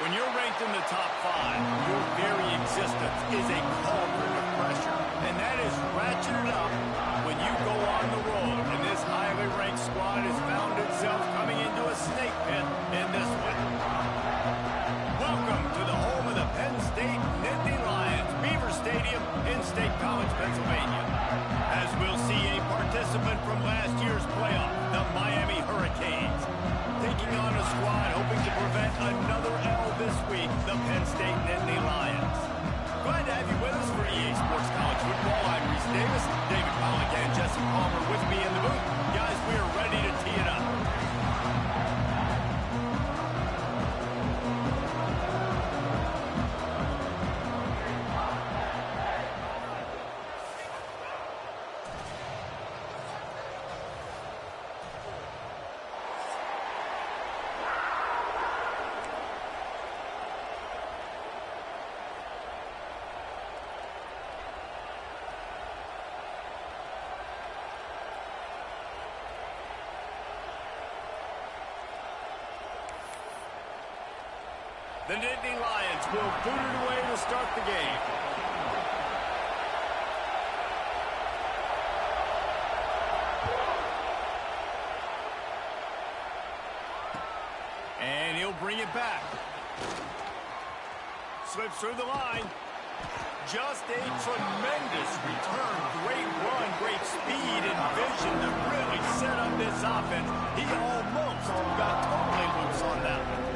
When you're ranked in the top 5, your very existence is a cauldron of pressure. And that is ratcheted up when you go on the road. And this highly ranked squad has found itself coming into a snake pit in this one. Welcome to the home of the Penn State Nittany Lions, Beaver Stadium in State College, Pennsylvania. As we'll see a participant from last year's playoff, the Miami Hurricanes, taking on a squad hoping to prevent another L this week, the Penn State Nittany Lions. Glad to have you with us for EA Sports College Football. I'm Reese Davis, David Pollock and Jesse Palmer with me in the booth. Guys, we are ready to tee it up. The Nittany Lions will boot it away to start the game. And he'll bring it back. Slips through the line. Just a tremendous return. Great run, great speed and vision to really set up this offense. He almost got totally loose on that one.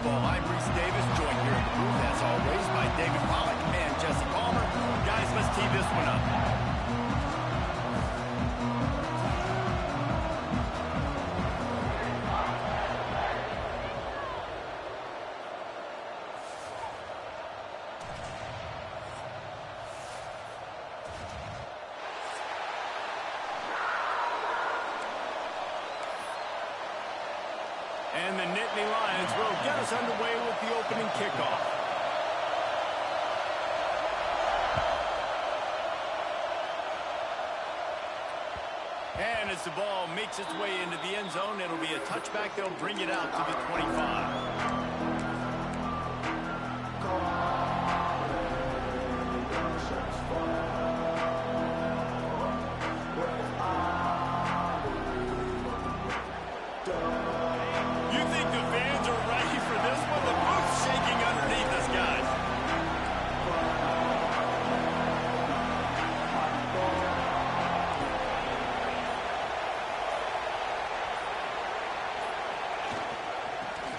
football. I'm Reese Davis, joined here in the booth, as always, by David Pollack and Jesse Palmer. Guys, let's tee this one up. And the Nittany Lions will get us underway with the opening kickoff. And as the ball makes its way into the end zone, it'll be a touchback. They'll bring it out to the 25.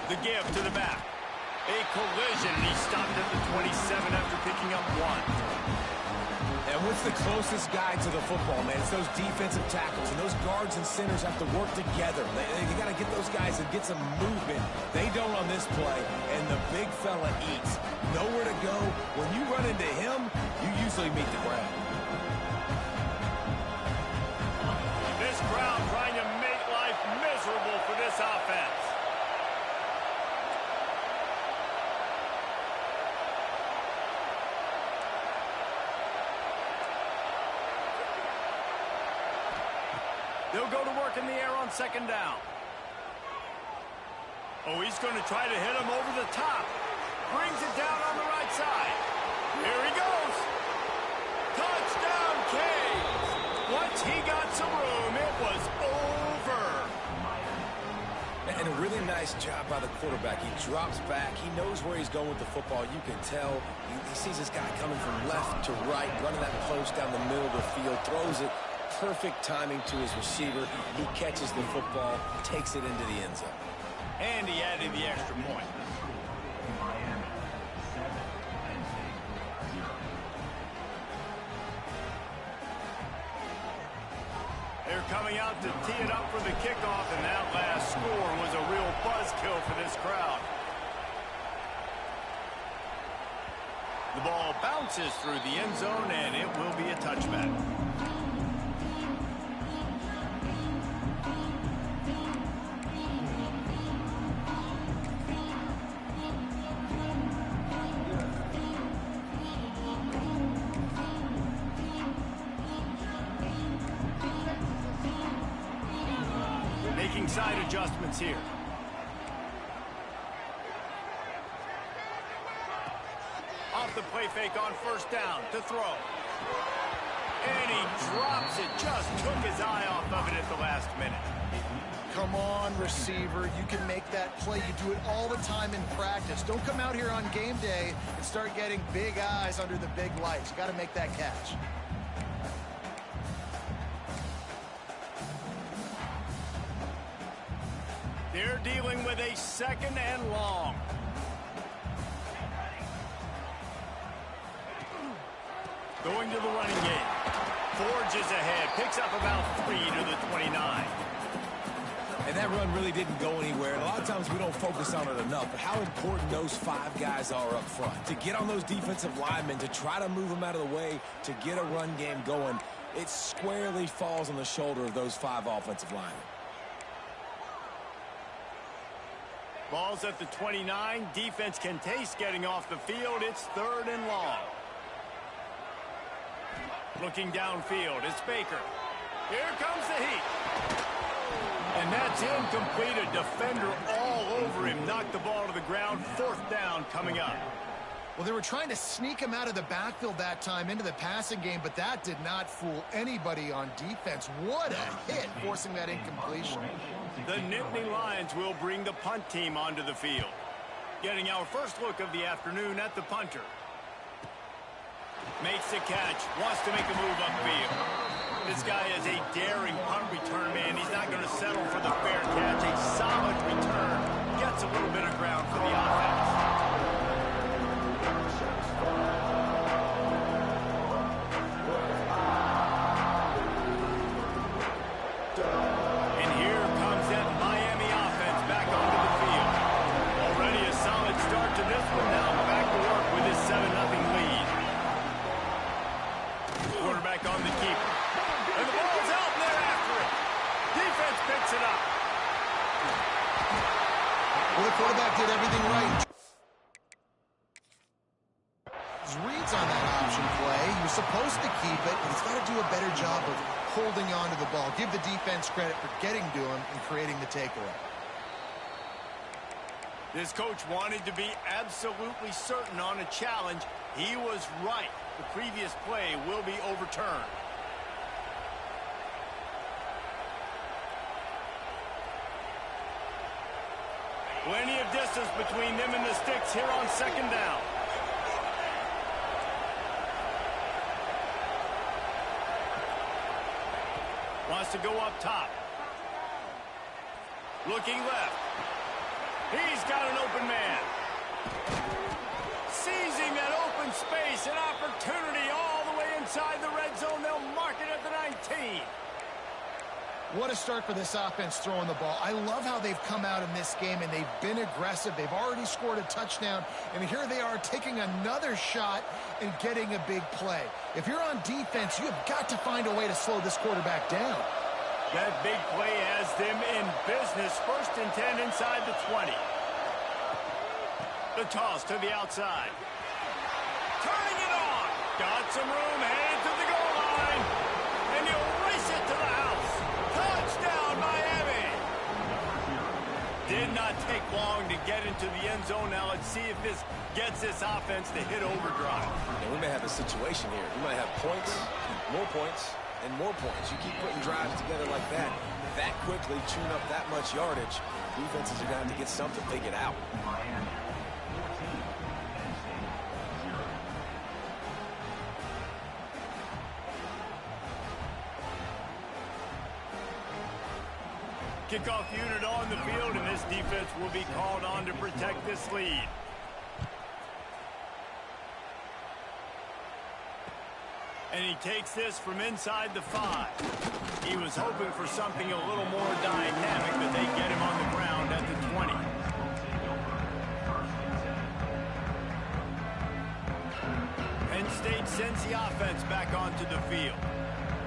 The give to the back. A collision, and he stopped at the 27 after picking up 1. And what's the closest guy to the football, man? It's those defensive tackles, and those guards and centers have to work together. You got to get those guys and get some movement. They don't on this play, and the big fella eats. Nowhere to go. When you run into him, you usually meet the ground. This crowd trying to make life miserable for this offense. They'll go to work in the air on second down. Oh, he's going to try to hit him over the top. Brings it down on the right side. Here he goes. Touchdown, Canes. Once he got some room, it was over. And a really nice job by the quarterback. He drops back. He knows where he's going with the football. You can tell. He sees this guy coming from left to right, running that post down the middle of the field, throws it. Perfect timing to his receiver. He catches the football, takes it into the end zone. And he added the extra point. They're coming out to tee it up for the kickoff, and that last score was a real buzzkill for this crowd. The ball bounces through the end zone, and it will be a touchback. Making side adjustments here. Off the play fake on first down to throw. And he drops it. Just took his eye off of it at the last minute. Come on, receiver. You can make that play. You do it all the time in practice. Don't come out here on game day and start getting big eyes under the big lights. You got to make that catch. They're dealing with a second and long. Going to the running game. Forges ahead. Picks up about 3 to the 29. And that run really didn't go anywhere. And a lot of times we don't focus on it enough. But how important those 5 guys are up front. To get on those defensive linemen, to try to move them out of the way, to get a run game going, it squarely falls on the shoulder of those 5 offensive linemen. Ball's at the 29. Defense can taste getting off the field. It's 3rd and long. Looking downfield, it's Baker. Here comes the heat. And that's incomplete. A defender all over him. Knocked the ball to the ground. 4th down coming up. Well, they were trying to sneak him out of the backfield that time into the passing game, but that did not fool anybody on defense. What a hit, forcing that incompletion. The Nittany Lions will bring the punt team onto the field. Getting our first look of the afternoon at the punter. Makes the catch, wants to make a move upfield. This guy is a daring punt return man. He's not going to settle for the fair catch. A solid return. Gets a little bit of ground for the offense. picks it up. Well, the quarterback did everything right. His reads on that option play. He was supposed to keep it, but he's got to do a better job of holding on to the ball. Give the defense credit for getting to him and creating the takeaway. This coach wanted to be absolutely certain on a challenge. He was right. The previous play will be overturned. Plenty of distance between them and the sticks here on second down. Wants to go up top. Looking left. He's got an open man. Seizing that open space, an opportunity all the way inside the red zone. They'll mark it at the 19. What a start for this offense throwing the ball. I love how they've come out in this game, and they've been aggressive. They've already scored a touchdown, and here they are taking another shot and getting a big play. If you're on defense, you have got to find a way to slow this quarterback down. That big play has them in business. 1st and 10 inside the 20. The toss to the outside. Turning it on. Got some room, headed to the goal line. And he'll race it to the house. Touchdown, Miami. Did not take long to get into the end zone. Now let's see if this gets this offense to hit overdrive. And we may have a situation here. We might have points, and more points. You keep putting drives together like that quickly, tune up that much yardage, defenses are going to have to get something figured out. Kickoff unit on the field, and this defense will be called on to protect this lead. And he takes this from inside the 5. He was hoping for something a little more dynamic, but they get him on the ground at the 20. Penn State sends the offense back onto the field.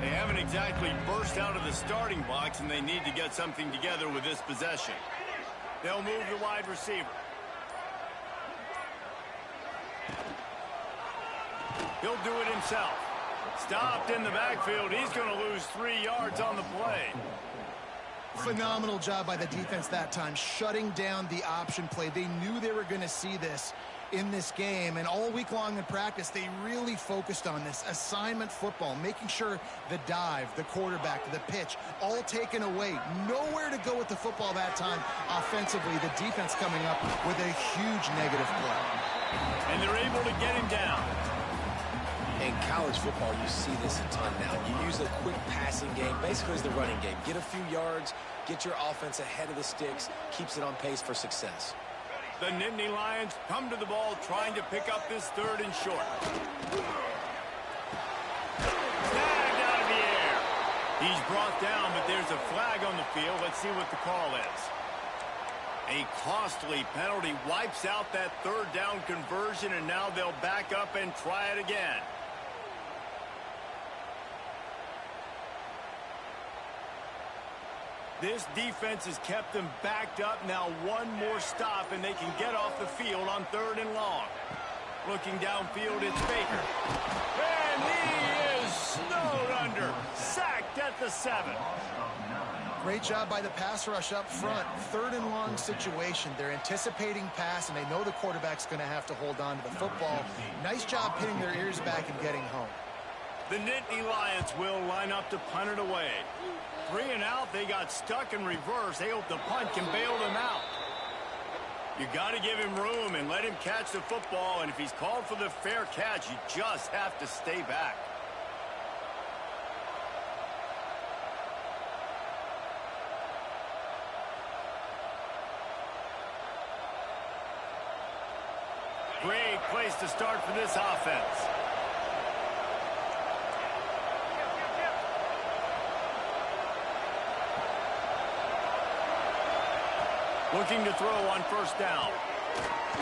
They haven't exactly burst out of the starting blocks, and they need to get something together with this possession. They'll move the wide receiver. He'll do it himself. Stopped in the backfield. He's going to lose 3 yards on the play. Phenomenal job by the defense that time, shutting down the option play. They knew they were going to see this in this game, and all week long in practice, they really focused on this assignment football, making sure the dive, the quarterback, the pitch, all taken away. Nowhere to go with the football that time offensively. The defense coming up with a huge negative play. And they're able to get him down. In college football, you see this a ton now. You use a quick passing game, basically as the running game. Get a few yards, get your offense ahead of the sticks, keeps it on pace for success. The Nittany Lions come to the ball trying to pick up this 3rd and short. Snagged out of the air. He's brought down, but there's a flag on the field. Let's see what the call is. A costly penalty wipes out that 3rd down conversion, and now they'll back up and try it again. This defense has kept them backed up. Now one more stop, and they can get off the field on 3rd and long. Looking downfield, it's Baker. And he is snowed under. Sacked at the 7. Great job by the pass rush up front. 3rd and long situation. They're anticipating pass, and they know the quarterback's going to have to hold on to the football. Nice job pinning their ears back and getting home. The Nittany Lions will line up to punt it away. 3 and out, they got stuck in reverse. They hope the punt can bail them out. You got to give him room and let him catch the football, and if he's called for the fair catch, you just have to stay back. Great place to start for this offense. Looking to throw on 1st down.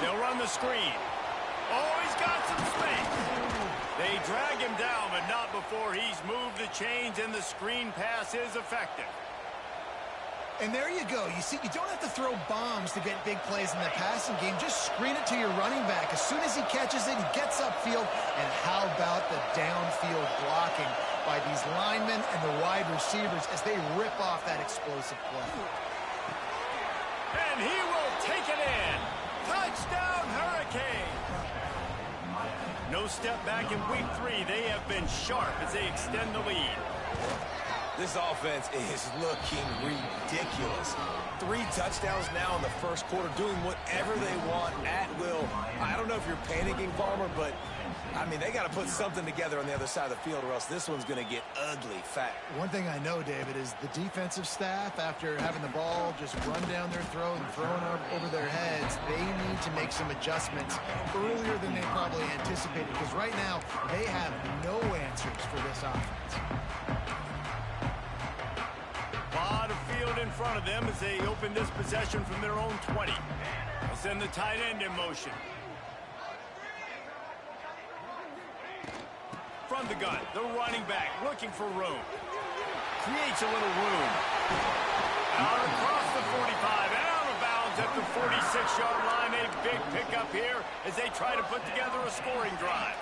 They'll run the screen. Oh, he's got some space. They drag him down, but not before he's moved the chains, and the screen pass is effective. And there you go. You see, you don't have to throw bombs to get big plays in the passing game. Just screen it to your running back. As soon as he catches it, he gets upfield. And how about the downfield blocking by these linemen and the wide receivers as they rip off that explosive play. And he will take it in. Touchdown, Hurricane. No step back in week 3. They have been sharp as they extend the lead. This offense is looking ridiculous. 3 touchdowns now in the first quarter, doing whatever they want at will. I don't know if you're panicking, Palmer, but, I mean, they got to put something together on the other side of the field or else this one's going to get ugly fast. One thing I know, David, is the defensive staff, after having the ball just run down their throat and thrown up over their heads, they need to make some adjustments earlier than they probably anticipated, because right now they have no answers for this offense. Lot of field in front of them as they open this possession from their own 20. They send the tight end in motion. From the gun, the running back looking for room. Creates a little room. Out across the 45, out of bounds at the 46-yard line. A big pickup here as they try to put together a scoring drive.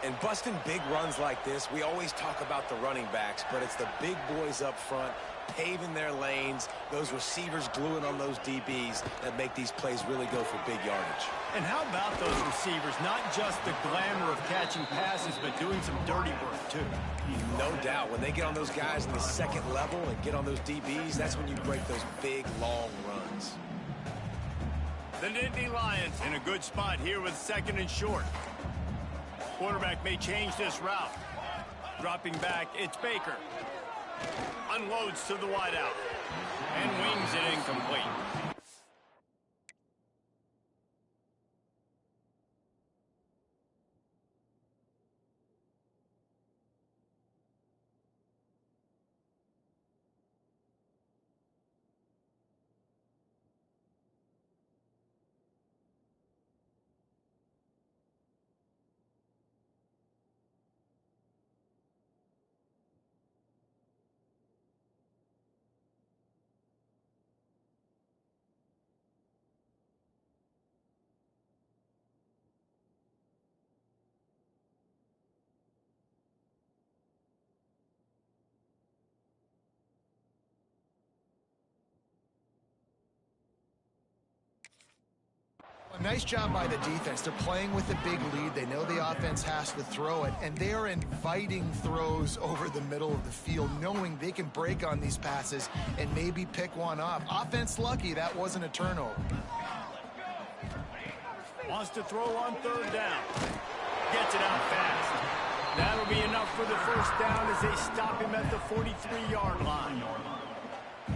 And busting big runs like this, we always talk about the running backs, but it's the big boys up front, paving their lanes, those receivers gluing on those DBs that make these plays really go for big yardage. And how about those receivers? Not just the glamour of catching passes, but doing some dirty work, too. No doubt. When they get on those guys in the second level and get on those DBs, that's when you break those big, long runs. The Nittany Lions in a good spot here with 2nd and short. Quarterback may change this route. Dropping back, it's Baker. Unloads to the wideout. And wings it incomplete. A nice job by the defense. They're playing with a big lead. They know the offense has to throw it, and they are inviting throws over the middle of the field, knowing they can break on these passes and maybe pick one off. Offense lucky that wasn't a turnover. Wants to throw on 3rd down. Gets it out fast. That'll be enough for the first down as they stop him at the 43-yard line.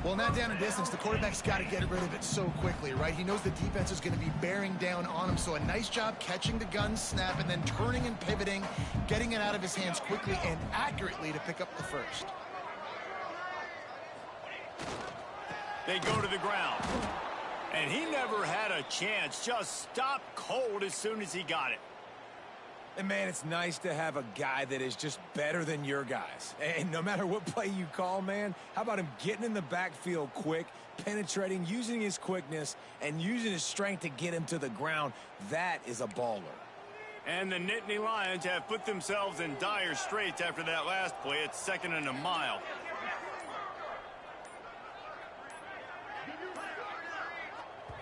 Well, not down in distance. The quarterback's got to get rid of it so quickly, right? He knows the defense is going to be bearing down on him, so a nice job catching the gun snap and then turning and pivoting, getting it out of his hands quickly and accurately to pick up the first. They go to the ground. And he never had a chance. Just stopped cold as soon as he got it. And, man, it's nice to have a guy that is just better than your guys. And no matter what play you call, man, how about him getting in the backfield quick, penetrating, using his quickness, and using his strength to get him to the ground? That is a baller. And the Nittany Lions have put themselves in dire straits after that last play. It's 2nd and a mile.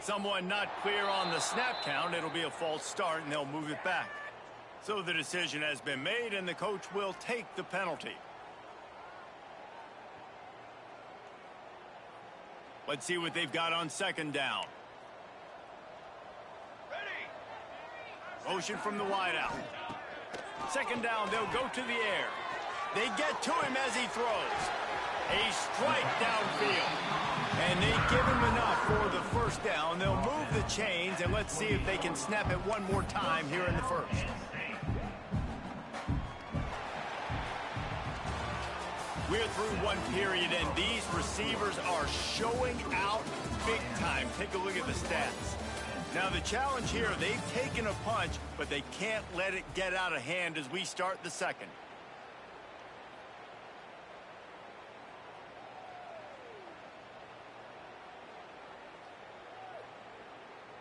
Someone not clear on the snap count. It'll be a false start, and they'll move it back. So the decision has been made, and the coach will take the penalty. Let's see what they've got on 2nd down. Motion from the wideout. 2nd down, they'll go to the air. They get to him as he throws. A strike downfield. And they give him enough for the first down. They'll move the chains, and let's see if they can snap it one more time here in the first. We're through one period, and these receivers are showing out big time. Take a look at the stats. Now, the challenge here, they've taken a punch, but they can't let it get out of hand as we start the second.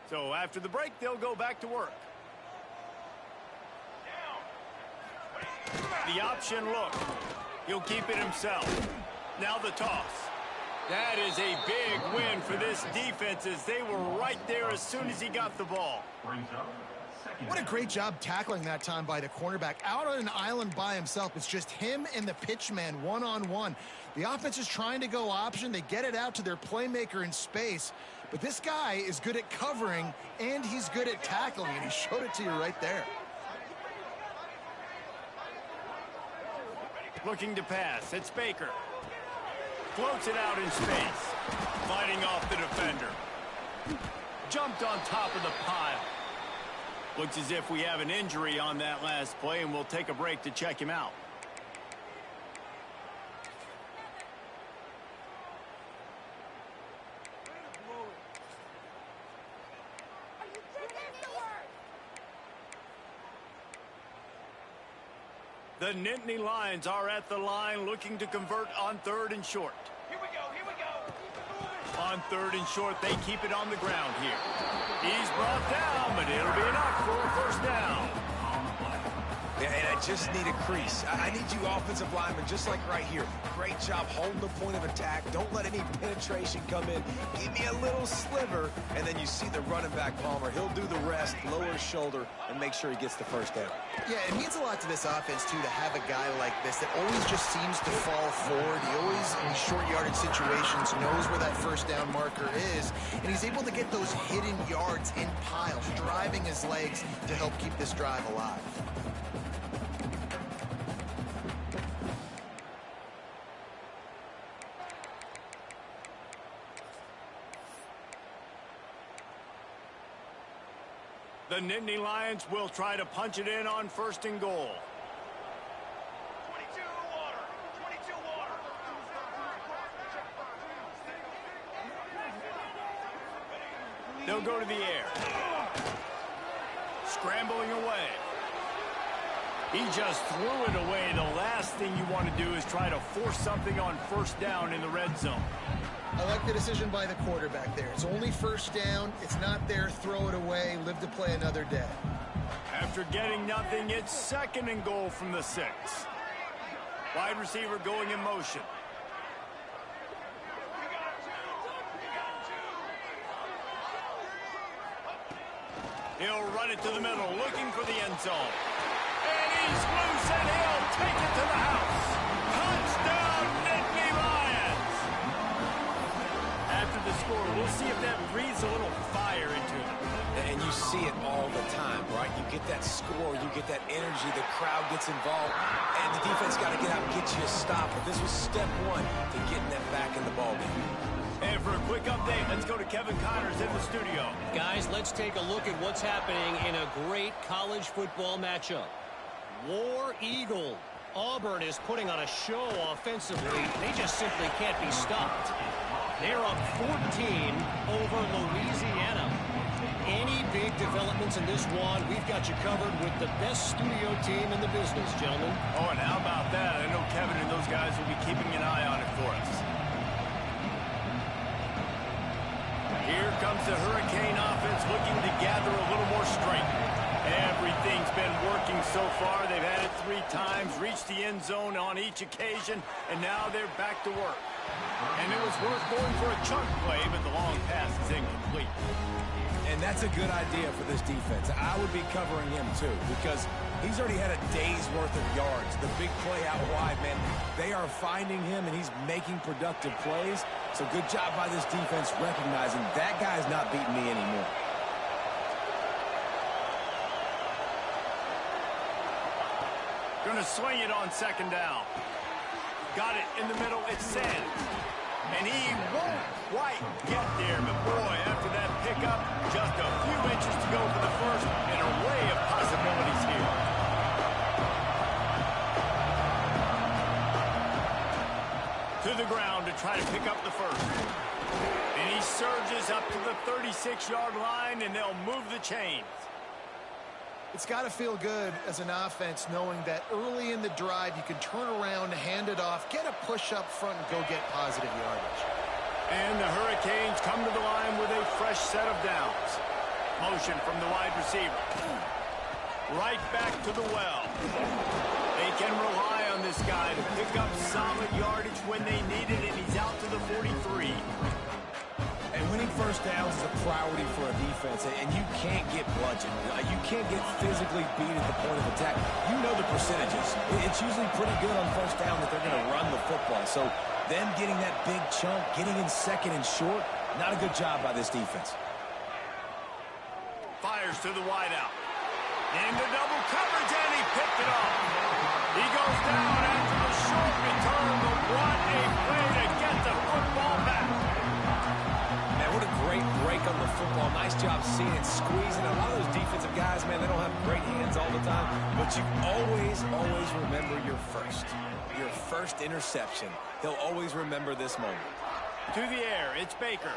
So after the break, they'll go back to work. The option look. He'll keep it himself. Now the toss. That is a big win for this defense as they were right there as soon as he got the ball. What a great job tackling that time by the cornerback. Out on an island by himself. It's just him and the pitchman one-on-one. The offense is trying to go option. They get it out to their playmaker in space. But this guy is good at covering, and he's good at tackling, and he showed it to you right there. Looking to pass. It's Baker. Floats it out in space. Fighting off the defender. Jumped on top of the pile. Looks as if we have an injury on that last play, and we'll take a break to check him out. The Nittany Lions are at the line looking to convert on 3rd and short. Here we go. On 3rd and short, they keep it on the ground here. He's brought down, but it'll be enough for a first down. Yeah, and I just need a crease. I need you offensive linemen, just like right here. Great job holding the point of attack. Don't let any penetration come in. Give me a little sliver, and then you see the running back, Palmer. He'll do the rest, lower his shoulder, and make sure he gets the first down. Yeah, it means a lot to this offense, too, to have a guy like this that always just seems to fall forward. He always, in these short yardage situations, knows where that first down marker is, and he's able to get those hidden yards in piles, driving his legs to help keep this drive alive. The Nittany Lions will try to punch it in on 1st and goal. 22 water. 22 water. They'll go to the air. Scrambling away. He just threw it away. The last thing you want to do is try to force something on 1st down in the red zone. I like the decision by the quarterback there. It's only 1st down. It's not there. Throw it away. Live to play another day. After getting nothing, it's 2nd and goal from the 6. Wide receiver going in motion. He'll run it to the middle, looking for the end zone. And he's loose, and he'll take it to the house. Touchdown, Nittany Lions! After the score, we'll see if that breathes a little fire into them. And you see it all the time, right? You get that score, you get that energy, the crowd gets involved, and the defense got to get out and get you a stop. But this was step 1 to getting them back in the ballgame. And for a quick update, let's go to Kevin Connors in the studio. Guys, let's take a look at what's happening in a great college football matchup. War Eagle. Auburn is putting on a show offensively. They just simply can't be stopped. They're up 14 over Louisiana. Any big developments in this one, we've got you covered with the best studio team in the business, gentlemen. Oh, and how about that? I know Kevin and those guys will be keeping an eye on it for us. Here comes the Hurricane offense looking to gather a little more strength. Everything's been working so far. They've had it 3 times, reached the end zone on each occasion, and now they're back to work. And it was worth going for a chunk play, but the long pass is incomplete. And that's a good idea for this defense. I would be covering him, too, because he's already had a day's worth of yards. The big play out wide, man. They are finding him, and he's making productive plays. So good job by this defense recognizing that guy's not beating me anymore. Going to swing it on 2nd down. Got it in the middle. It's Sands. And he won't quite get there, but boy, after that pickup, just a few inches to go for the first. An array of possibilities here. To the ground to try to pick up the first. And he surges up to the 36-yard line, and they'll move the chains. It's got to feel good as an offense knowing that early in the drive you can turn around, hand it off, get a push up front, and go get positive yardage. And the Hurricanes come to the line with a fresh set of downs. Motion from the wide receiver. Right back to the well. They can rely on this guy to pick up solid yardage when they need it, and he's out to the 43. And winning first downs is a priority for a defense, and you can't get bludgeoned. You can't get physically beat at the point of attack. You know the percentages. It's usually pretty good on first down that they're going to run the football. So them getting that big chunk, getting in second and short, not a good job by this defense. Fires to the wideout. Into double coverage, and he picked it off. He goes down after the short return, but what a play to get the football back. Man, what a great break on the football. Nice job seeing it, squeezing. A lot of those defensive guys, man, they don't have great hands all the time, but you always remember your first interception. He'll always remember this moment. To the air, it's Baker.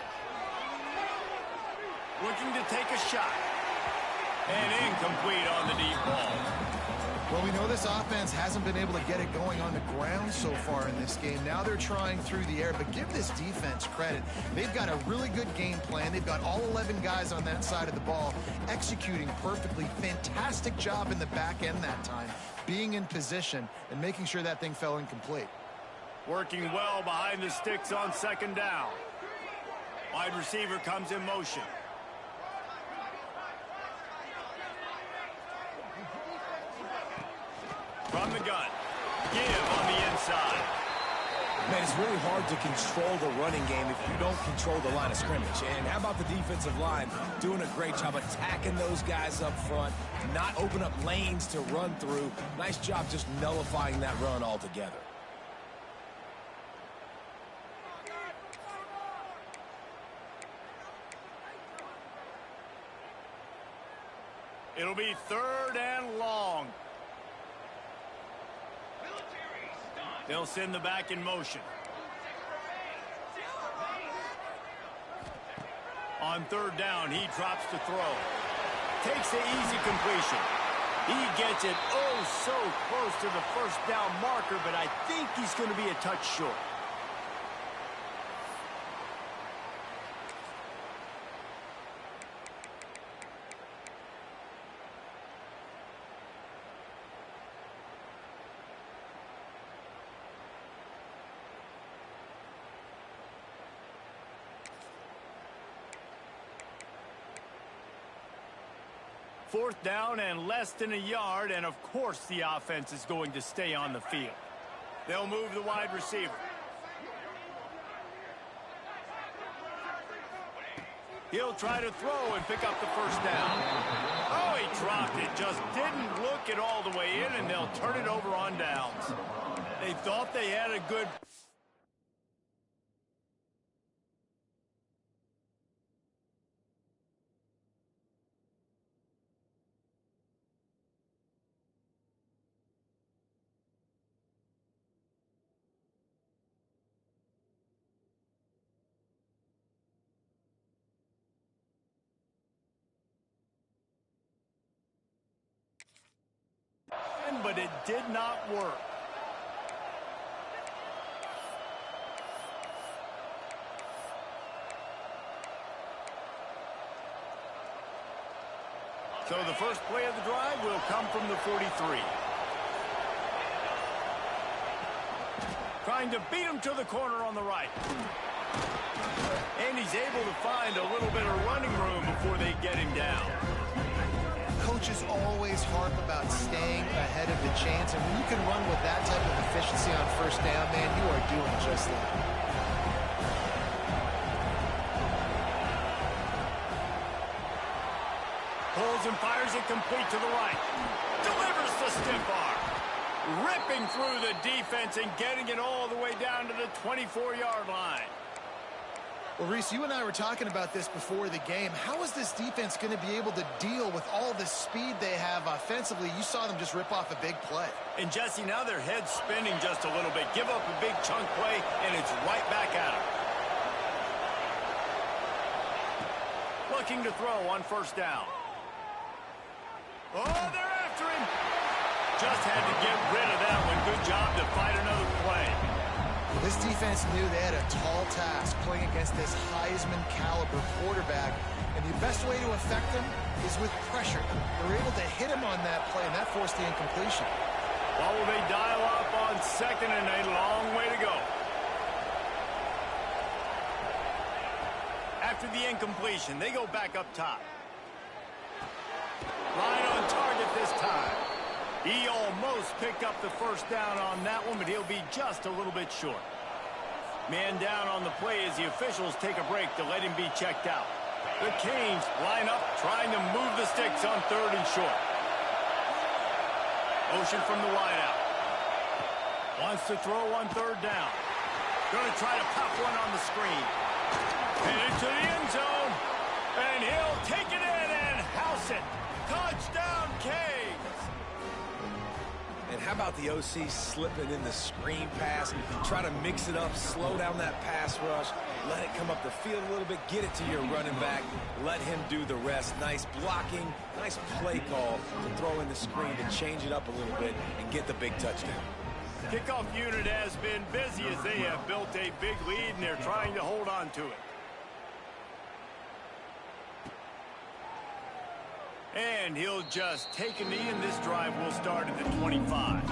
Looking to take a shot. And incomplete on the deep ball. Well, we know this offense hasn't been able to get it going on the ground so far in this game. Now they're trying through the air, but give this defense credit. They've got a really good game plan. They've got all 11 guys on that side of the ball executing perfectly. Fantastic job in the back end that time, being in position and making sure that thing fell incomplete. Working well behind the sticks on second down. Wide receiver comes in motion. From the gun. Give on the inside. Man, it's really hard to control the running game if you don't control the line of scrimmage. And how about the defensive line doing a great job attacking those guys up front, not open up lanes to run through. Nice job just nullifying that run altogether. It'll be third and long. They'll send the back in motion. On third down, he drops to throw. Takes the easy completion. He gets it so close to the first down marker, but I think he's going to be a touch short. Fourth down and less than a yard, and of course the offense is going to stay on the field. They'll move the wide receiver. He'll try to throw and pick up the first down. Oh, he dropped it. Just didn't look it all the way in, and they'll turn it over on downs. They thought they had a good... but it did not work. So the first play of the drive will come from the 43. Trying to beat him to the corner on the right. And he's able to find a little bit of running room before they get him down. Coaches always harp about staying ahead of the chains, and when you can run with that type of efficiency on first down, man, you are doing just that. Pulls and fires it complete to the right. Delivers the stiff arm. Ripping through the defense and getting it all the way down to the 24-yard line. Well, Reese, you and I were talking about this before the game. How is this defense going to be able to deal with all the speed they have offensively? You saw them just rip off a big play. And, Jesse, now their head's spinning just a little bit. Give up a big chunk play, and it's right back at them. Looking to throw on first down. Oh, they're after him. Just had to get rid of that one. Good job to fight another play. This defense knew they had a tall task playing against this Heisman caliber quarterback, and the best way to affect him is with pressure. They were able to hit him on that play, and that forced the incompletion. Well, will they dial up on 2nd and a long way to go? After the incompletion, they go back up top. Right on target this time. He almost picked up the first down on that one, but he'll be just a little bit short. Man down on the play as the officials take a break to let him be checked out. The Canes line up, trying to move the sticks on 3rd and short. Motion from the wideout. Wants to throw on 3rd down. Going to try to pop one on the screen. And into the end zone. And he'll take it in and house it. Touchdown, Canes! And how about the OC slipping in the screen pass, try to mix it up, slow down that pass rush, let it come up the field a little bit, get it to your running back, let him do the rest. Nice blocking, nice play call to throw in the screen to change it up a little bit and get the big touchdown. Kickoff unit has been busy as they have built a big lead and they're trying to hold on to it. And he'll just take a knee, and this drive will start at the 25.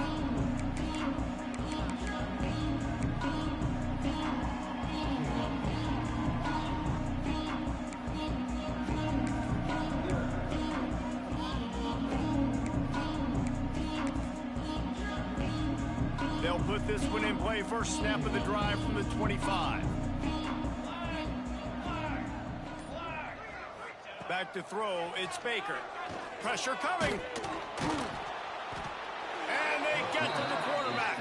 They'll put this one in play. First snap of the drive from the 25. Back to throw, it's Baker. Pressure coming. And they get to the quarterback.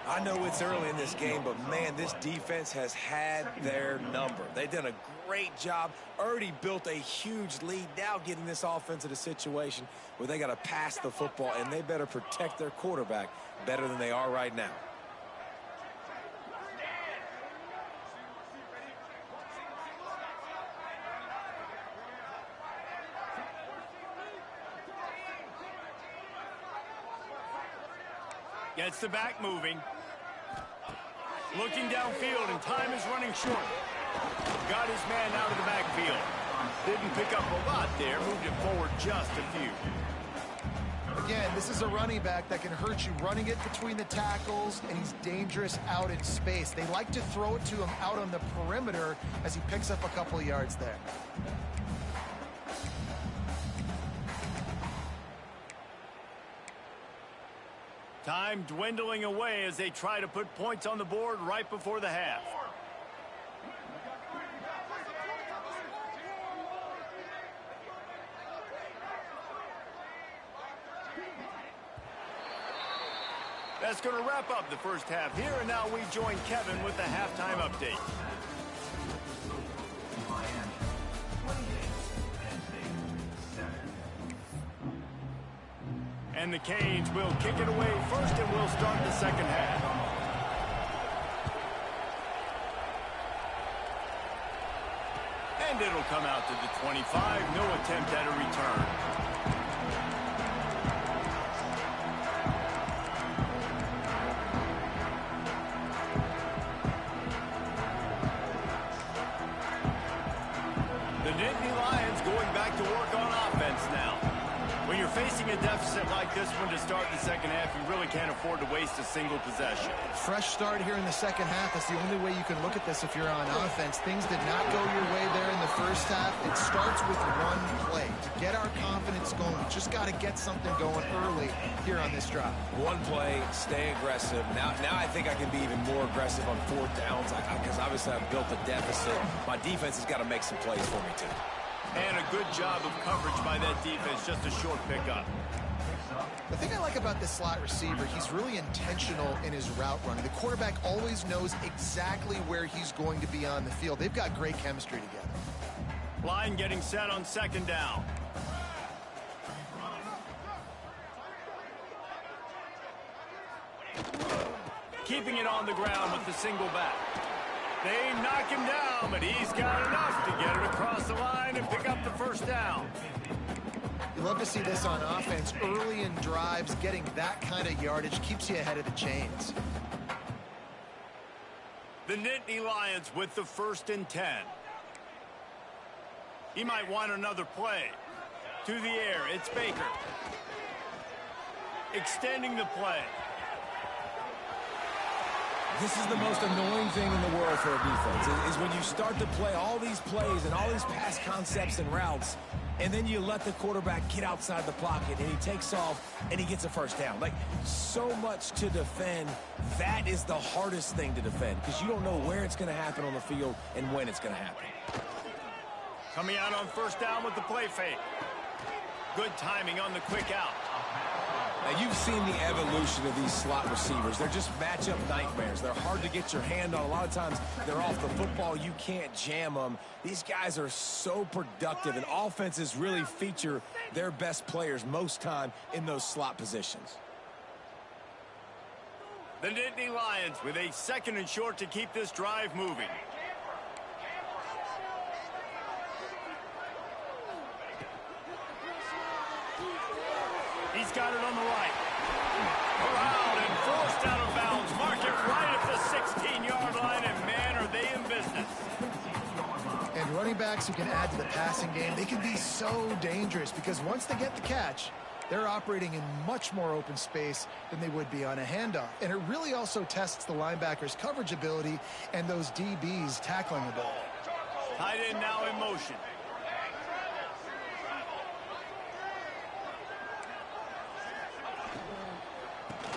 I know it's early in this game, but man, this defense has had their number. They've done a great job, already built a huge lead, now getting this offense in a situation where they got to pass the football, and they better protect their quarterback better than they are right now. Gets the back moving. Looking downfield, and time is running short. Got his man out of the backfield. Didn't pick up a lot there. Moved it forward just a few. Again, this is a running back that can hurt you running it between the tackles, and he's dangerous out in space. They like to throw it to him out on the perimeter as he picks up a couple of yards there. Time dwindling away as they try to put points on the board right before the half. That's going to wrap up the first half here, and now we join Kevin with the halftime update. And the Canes will kick it away first, and we'll start the second half. And it'll come out to the 25. No attempt at a return. The Nittany Lions going back to work on offense now. When you're facing a deficit like this one to start the second half, you really can't afford to waste a single possession. Fresh start here in the second half. That's the only way you can look at this if you're on offense. Things did not go your way there in the first half. It starts with one play. To get our confidence going, we just got to get something going early here on this drive. One play, stay aggressive. Now I think I can be even more aggressive on 4th downs because obviously I've built a deficit. My defense has got to make some plays for me too. And a good job of coverage by that defense, just a short pickup. The thing I like about this slot receiver, he's really intentional in his route running. The quarterback always knows exactly where he's going to be on the field. They've got great chemistry together. Line getting set on 2nd down. Keeping it on the ground with the single back. They knock him down, but he's got enough to get it across the line and pick up the first down. You love to see this on offense. Early in drives, getting that kind of yardage keeps you ahead of the chains. The Nittany Lions with the 1st and 10. He might want another play. To the air, it's Baker. Extending the play. This is the most annoying thing in the world for a defense, is when you start to play all these plays and all these pass concepts and routes, and then you let the quarterback get outside the pocket, and he takes off, and he gets a first down. Like, so much to defend. That is the hardest thing to defend, because you don't know where it's going to happen on the field and when it's going to happen. Coming out on 1st down with the play fake. Good timing on the quick out. Now, you've seen the evolution of these slot receivers. They're just matchup nightmares. They're hard to get your hand on. A lot of times, they're off the football. You can't jam them. These guys are so productive, and offenses really feature their best players most time in those slot positions. The Nittany Lions with a 2nd and short to keep this drive moving. He's got it on the right. Around and forced out of bounds. Mark it right at the 16-yard line, and man, are they in business. And running backs who can add to the passing game, they can be so dangerous because once they get the catch, they're operating in much more open space than they would be on a handoff. And it really also tests the linebackers' coverage ability and those DBs tackling the ball. Tight end now in motion.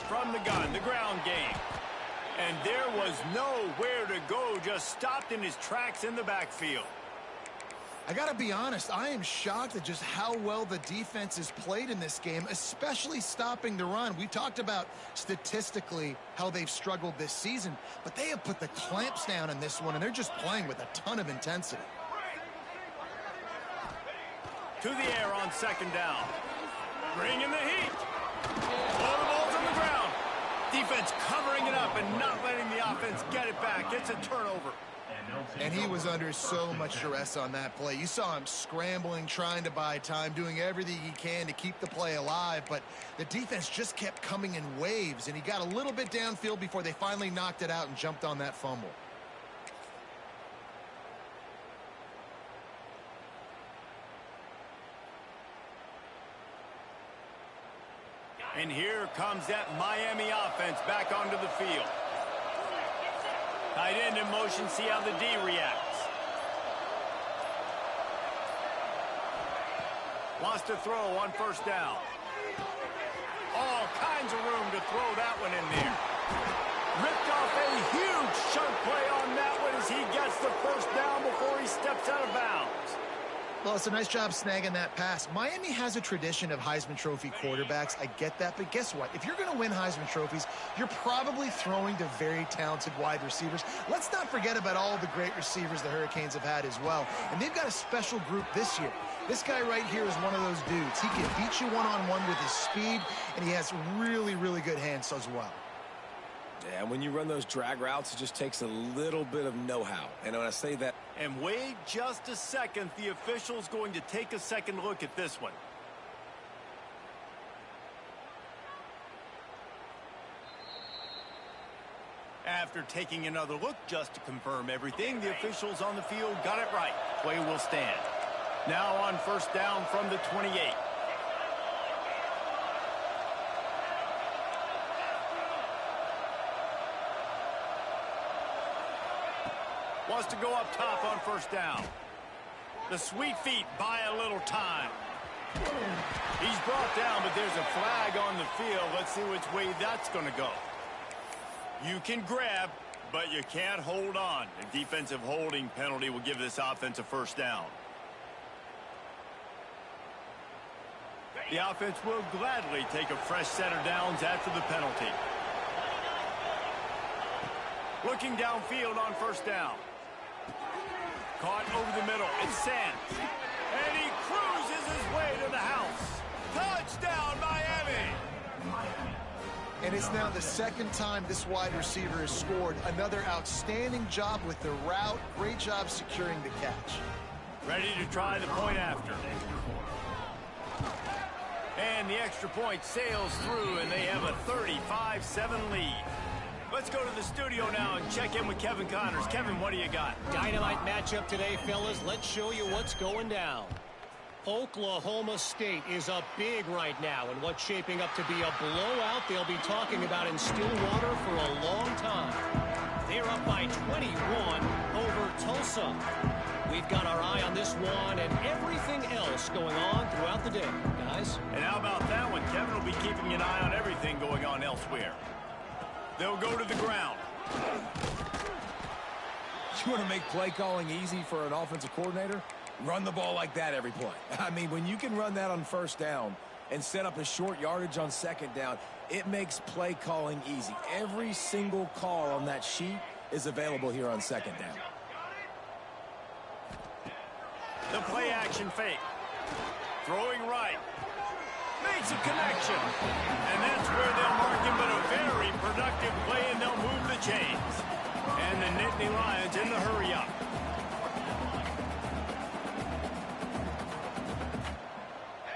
From the gun, the ground game. And there was nowhere to go, just stopped in his tracks in the backfield. I got to be honest, I am shocked at just how well the defense has played in this game, especially stopping the run. We talked about statistically how they've struggled this season, but they have put the clamps down in this one, and they're just playing with a ton of intensity. To the air on 2nd down. Bringing the heat. All the balls on the ground. Defense covering it up and not letting the offense get it back. It's a turnover. And he was under so much duress on that play. You saw him scrambling, trying to buy time, doing everything he can to keep the play alive, but the defense just kept coming in waves, and he got a little bit downfield before they finally knocked it out and jumped on that fumble. And here comes that Miami offense back onto the field. Tight end in motion, see how the D reacts. Wants to throw on 1st down. All kinds of room to throw that one in there. Ripped off a huge chunk play on that one as he gets the 1st down before he steps out of bounds. Well, it's a nice job snagging that pass. Miami has a tradition of Heisman Trophy quarterbacks. I get that, but guess what? If you're going to win Heisman Trophies, you're probably throwing to very talented wide receivers. Let's not forget about all the great receivers the Hurricanes have had as well. And they've got a special group this year. This guy right here is one of those dudes. He can beat you one-on-one with his speed, and he has really, really good hands as well. Yeah, when you run those drag routes, it just takes a little bit of know-how. And when I say that... And wait just a second. The official's going to take a second look at this one. After taking another look just to confirm everything, the officials on the field got it right. Play will stand. Now on 1st down from the 28. Wants to go up top on 1st down. The sweet feet buy a little time. He's brought down, but there's a flag on the field. Let's see which way that's going to go. You can grab, but you can't hold on. A defensive holding penalty will give this offense a 1st down. The offense will gladly take a fresh set of downs after the penalty. Looking downfield on 1st down. Caught over the middle. It's Sands. And he cruises his way to the house. Touchdown, Miami! And it's now the 2nd time this wide receiver has scored. Another outstanding job with the route. Great job securing the catch. Ready to try the point after. And the extra point sails through, and they have a 35-7 lead. Let's go to the studio now and check in with Kevin Connors. Kevin, what do you got? Dynamite matchup today, fellas. Let's show you what's going down. Oklahoma State is up big right now in what's shaping up to be a blowout they'll be talking about in Stillwater for a long time. They're up by 21 over Tulsa. We've got our eye on this one and everything else going on throughout the day, guys. And how about that one? Kevin will be keeping an eye on everything going on elsewhere. They'll go to the ground. You want to make play calling easy for an offensive coordinator? Run the ball like that every play. I mean, when you can run that on first down and set up a short yardage on second down, it makes play calling easy. Every single call on that sheet is available here on second down. The play action fake. Throwing right. Makes a connection. And that's where they'll mark him, but a very productive play, and they'll move the chains. And the Nittany Lions in the hurry up.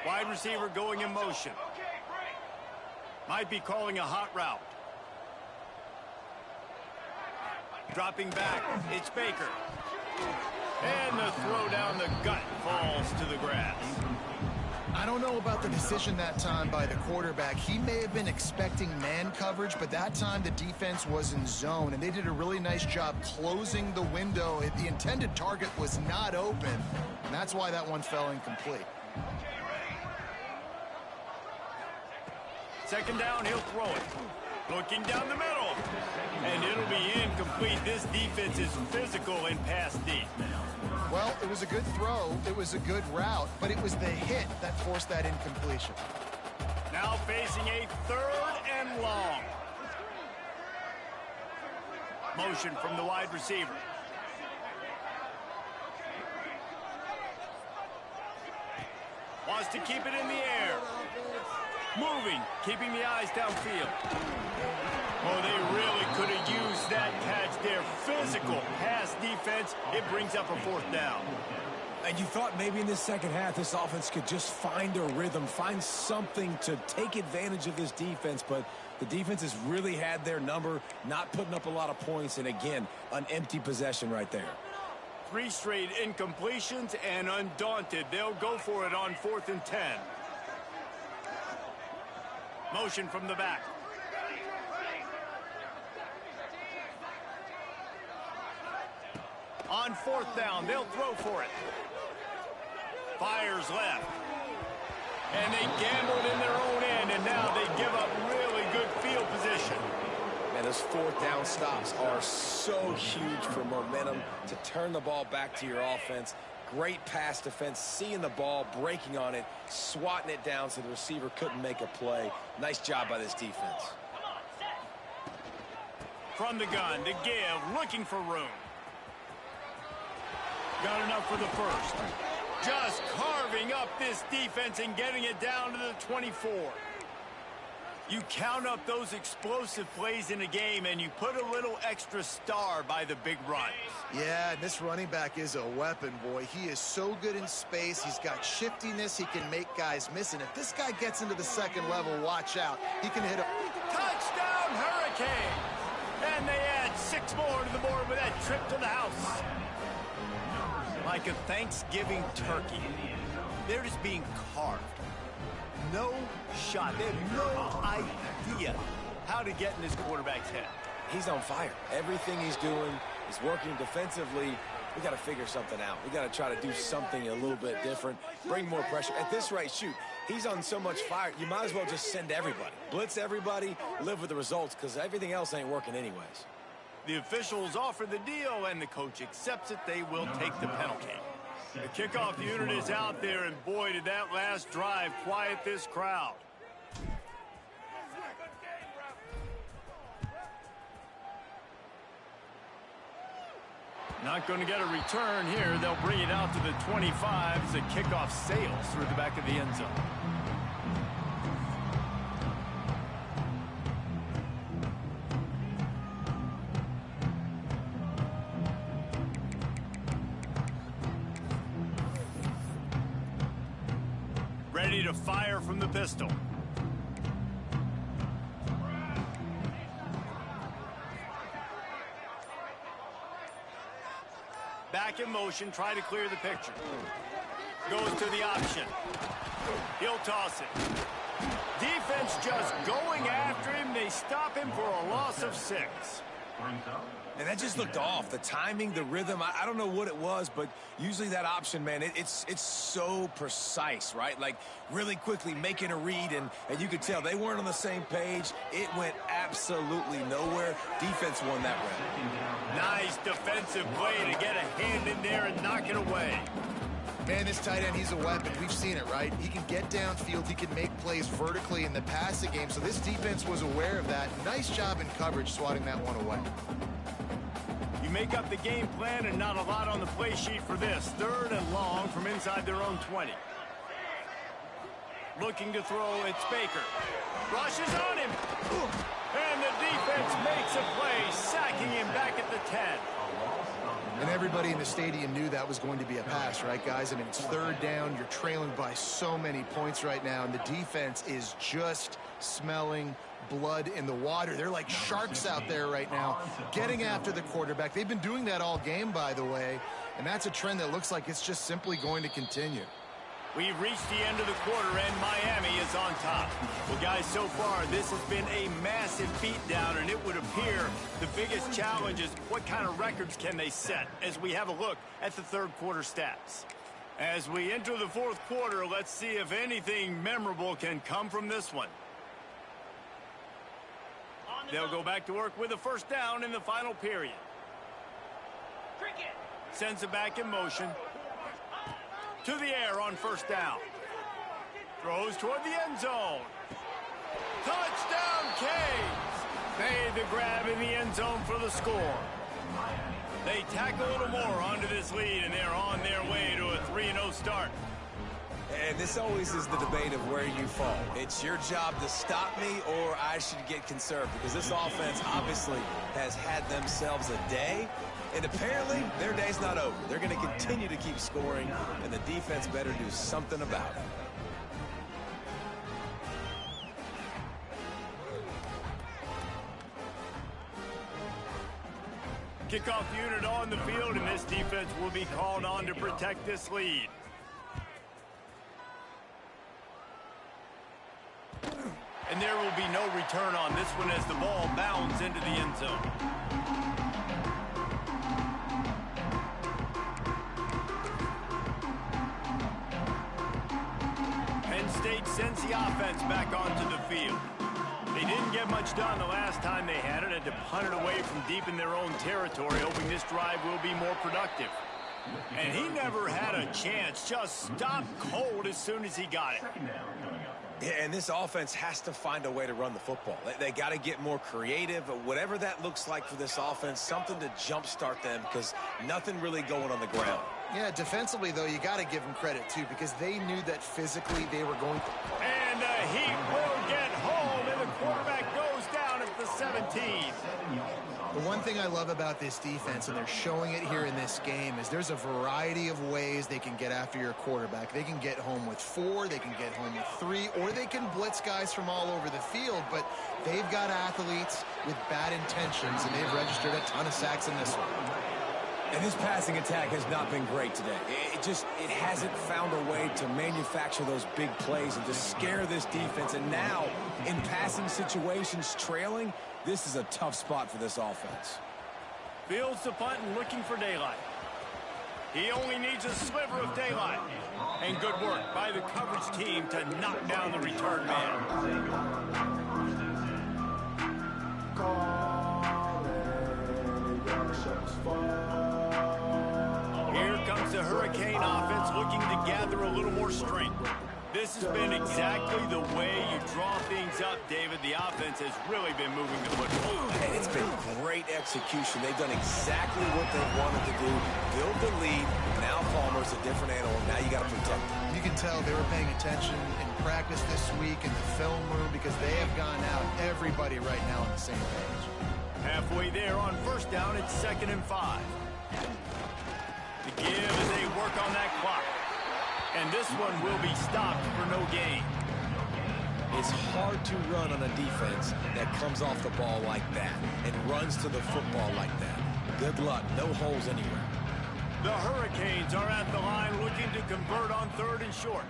Wide receiver going in motion. Might be calling a hot route. Dropping back, it's Baker. And the throw down the gut falls to the grass. I don't know about the decision that time by the quarterback. He may have been expecting man coverage, but that time the defense was in zone, and they did a really nice job closing the window. The intended target was not open, and that's why that one fell incomplete. Second down, he'll throw it. Looking down the middle. And it'll be incomplete. This defense is physical and pass deep. Well, it was a good throw. It was a good route, but it was the hit that forced that incompletion. Now facing a third and long. Motion from the wide receiver. Wants to keep it in the air. Moving, keeping the eyes downfield. Oh, they really could have used that catch there. Physical pass defense. It brings up a fourth down. And you thought maybe in this second half this offense could just find a rhythm, find something to take advantage of this defense, but the defense has really had their number, not putting up a lot of points, and again, an empty possession right there. 3 straight incompletions, and undaunted, they'll go for it on 4th and 10. Motion from the back. On 4th down, they'll throw for it. Fires left. And they gambled in their own end, and now they give up really good field position. Man, those 4th down stops are so huge for momentum to turn the ball back to your offense. Great pass defense, seeing the ball, breaking on it, swatting it down so the receiver couldn't make a play. Nice job by this defense. From the gun to give, looking for room. Got enough for the first. Just carving up this defense and getting it down to the 24. You count up those explosive plays in a game, and you put a little extra star by the big runs. Yeah, this running back is a weapon, boy. He is so good in space. He's got shiftiness. He can make guys miss. And if this guy gets into the second level, watch out. He can hit a touchdown, Hurricane! And they add 6 more to the board with that trip to the house. Like a Thanksgiving turkey, they're just being carved. No shot. They have no idea how to get in this quarterback's head. He's on fire. Everything he's doing is working defensively. We got to figure something out. We got to try to do something a little bit different, bring more pressure. At this rate, shoot, he's on so much fire, you might as well just send everybody. Blitz everybody, live with the results, because everything else ain't working anyways. The officials offer the deal, and the coach accepts it. They will take the penalty. The kickoff unit is out there, and boy, did that last drive quiet this crowd. Not going to get a return here. They'll bring it out to the 25 as the kickoff sails through the back of the end zone. Ready to fire from the pistol. in motion, try to clear the picture. Goes to the option. He'll toss it. Defense just going after him. They stop him for a loss of 6. And that just looked off. The timing, the rhythm, I don't know what it was, but usually that option, man, it's so precise, right? Like really quickly making a read, and you could tell they weren't on the same page. It went absolutely nowhere. Defense won that round. Nice defensive play to get a hand in there and knock it away. Man, this tight end, he's a weapon. We've seen it, right? He can get downfield. He can make plays vertically in the passing game. So this defense was aware of that. Nice job in coverage swatting that one away. You make up the game plan and not a lot on the play sheet for this. 3rd and long from inside their own 20. Looking to throw, it's Baker. Rushes on him. And the defense makes a play, sacking him back at the 10. And everybody in the stadium knew that was going to be a pass, right, guys? I mean, it's 3rd down. You're trailing by so many points right now, and the defense is just smelling blood in the water. They're like sharks out there right now, getting after the quarterback. They've been doing that all game, by the way, and that's a trend that looks like it's just simply going to continue. We've reached the end of the quarter, and Miami is on top. Well, guys, so far, this has been a massive beatdown, and it would appear the biggest challenge is what kind of records can they set as we have a look at the 3rd quarter stats. As we enter the 4th quarter, let's see if anything memorable can come from this one. They'll go back to work with a 1st down in the final period. Sends it back in motion. To the air on 1st down. Throws toward the end zone. Touchdown, Canes! Made the grab in the end zone for the score. They tack a little more onto this lead, and they're on their way to a 3-0 start. And this always is the debate of where you fall. It's your job to stop me, or I should get conserved, because this offense obviously has had themselves a day. And apparently, their day's not over. They're going to continue to keep scoring, and the defense better do something about it. Kickoff unit on the field, and this defense will be called on to protect this lead. And there will be no return on this one as the ball bounds into the end zone. Penn State sends the offense back onto the field. They didn't get much done the last time they had it. Had to punt it away from deep in their own territory, hoping this drive will be more productive. And he never had a chance. Just stopped cold as soon as he got it. Yeah, and this offense has to find a way to run the football. They got to get more creative, whatever that looks like for this offense, something to jumpstart them, because nothing really going on the ground. Yeah, defensively, though, you got to give them credit, too, because they knew that physically they were going to... And the Heat will get home, and the quarterback goes down at the 17. The one thing I love about this defense, and they're showing it here in this game, is there's a variety of ways they can get after your quarterback. They can get home with 4, they can get home with 3, or they can blitz guys from all over the field, but they've got athletes with bad intentions, and they've registered a ton of sacks in this one. And this passing attack has not been great today. It hasn't found a way to manufacture those big plays and to scare this defense. And now, in passing situations, trailing, this is a tough spot for this offense. Fields the punt and looking for daylight. He only needs a sliver of daylight. And good work by the coverage team to knock down the return man. Here comes the Hurricane offense looking to gather a little more strength. This has been exactly the way you draw things up, David. The offense has really been moving the football. And it's been great execution. They've done exactly what they wanted to do. Build the lead. Now Palmer's a different animal. Now you got to protect him. You can tell they were paying attention in practice this week in the film room, because they have gone out, everybody right now on the same page. Halfway there on 1st down, it's 2nd and 5. The give as they work on that clock. And this one will be stopped for no gain. It's hard to run on a defense that comes off the ball like that and runs to the football like that. Good luck. No holes anywhere. The Hurricanes are at the line looking to convert on 3rd and short.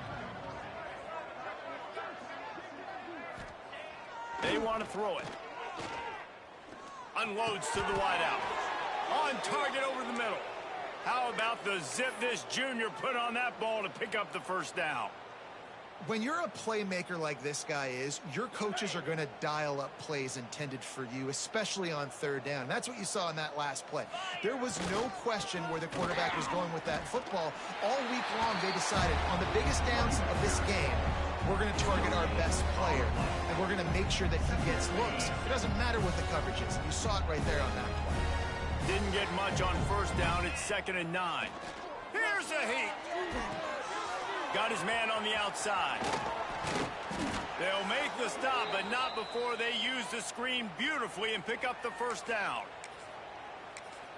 They want to throw it. Unloads to the wideout. On target over the middle. How about the zip this junior put on that ball to pick up the first down? When you're a playmaker like this guy is, your coaches are going to dial up plays intended for you, especially on 3rd down. That's what you saw in that last play. There was no question where the quarterback was going with that football. All week long, they decided on the biggest downs of this game, we're going to target our best player, and we're going to make sure that he gets looks. It doesn't matter what the coverage is. You saw it right there on that play. Didn't get much on 1st down. It's 2nd and 9. Here's a heat. Got his man on the outside. They'll make the stop, but not before they use the screen beautifully and pick up the first down.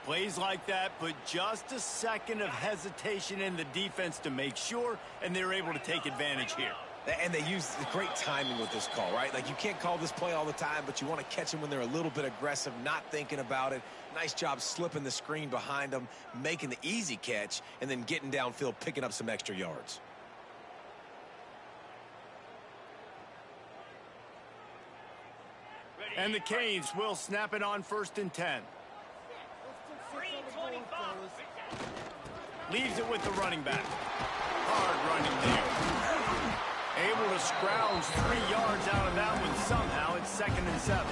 Plays like that put just a second of hesitation in the defense to make sure, and they're able to take advantage here. And they use great timing with this call, right? Like, you can't call this play all the time, but you want to catch them when they're a little bit aggressive, not thinking about it. Nice job slipping the screen behind them, making the easy catch, and then getting downfield, picking up some extra yards. And the Canes will snap it on 1st and 10. Leaves it with the running back. Hard running there. Able to scrounge 3 yards out of that one somehow. It's 2nd and 7.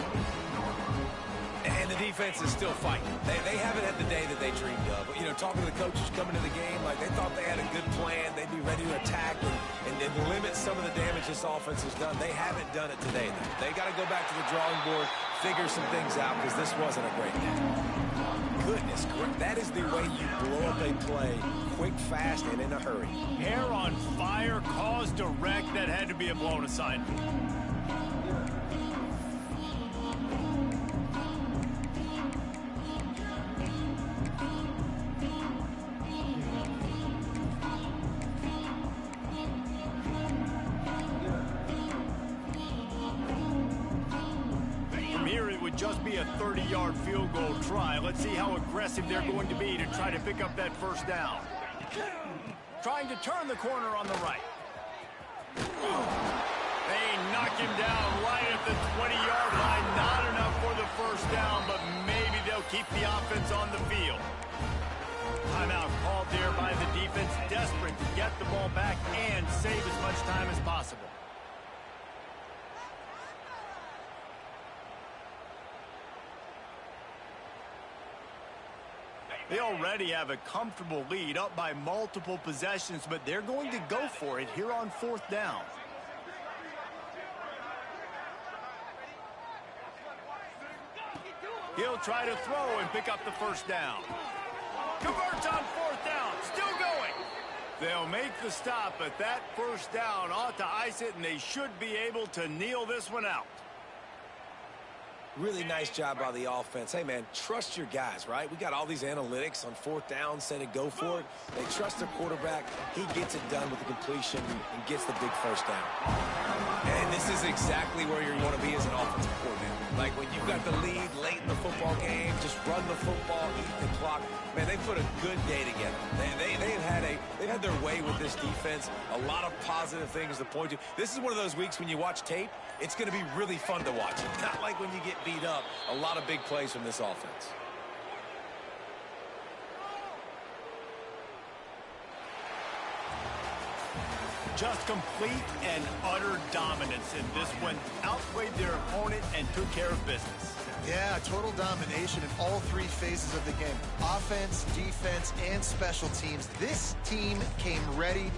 And the defense is still fighting. They haven't had the day that they dreamed of. You know, talking to the coaches coming to the game, like they thought they had a good plan. They'd be ready to attack and limit some of the damage this offense has done. They haven't done it today, though. They got to go back to the drawing board, figure some things out, because this wasn't a great game. Goodness, that is the way you blow up a play, quick, fast, and in a hurry. Hair on fire, caused a wreck that had to be a blown assignment. Just be a 30-yard field goal try. Let's see how aggressive they're going to be to try to pick up that first down. Trying to turn the corner on the right. They knock him down right at the 20-yard line. Not enough for the first down, but maybe they'll keep the offense on the field. Timeout called there by the defense, desperate to get the ball back and save as much time as possible. They already have a comfortable lead, up by multiple possessions, but they're going to go for it here on 4th down. He'll try to throw and pick up the first down. Converts on 4th down, still going. They'll make the stop, but that first down ought to ice it, and they should be able to kneel this one out. Really nice job by the offense. Hey, man, trust your guys, right? We got all these analytics on 4th down, say to go for it. They trust their quarterback. He gets it done with the completion and gets the big first down. And this is exactly where you want to be as an offensive coordinator. Like, when you've got the lead late in the football game, just run the football, eat the clock. Man, they put a good day together. They've had their way with this defense. A lot of positive things to point to. This is one of those weeks when you watch tape, it's going to be really fun to watch. Not like when you get beat up. A lot of big plays from this offense. Just complete and utter dominance in this one. Outplayed their opponent and took care of business. Yeah, total domination in all 3 phases of the game. Offense, defense, and special teams. This team came ready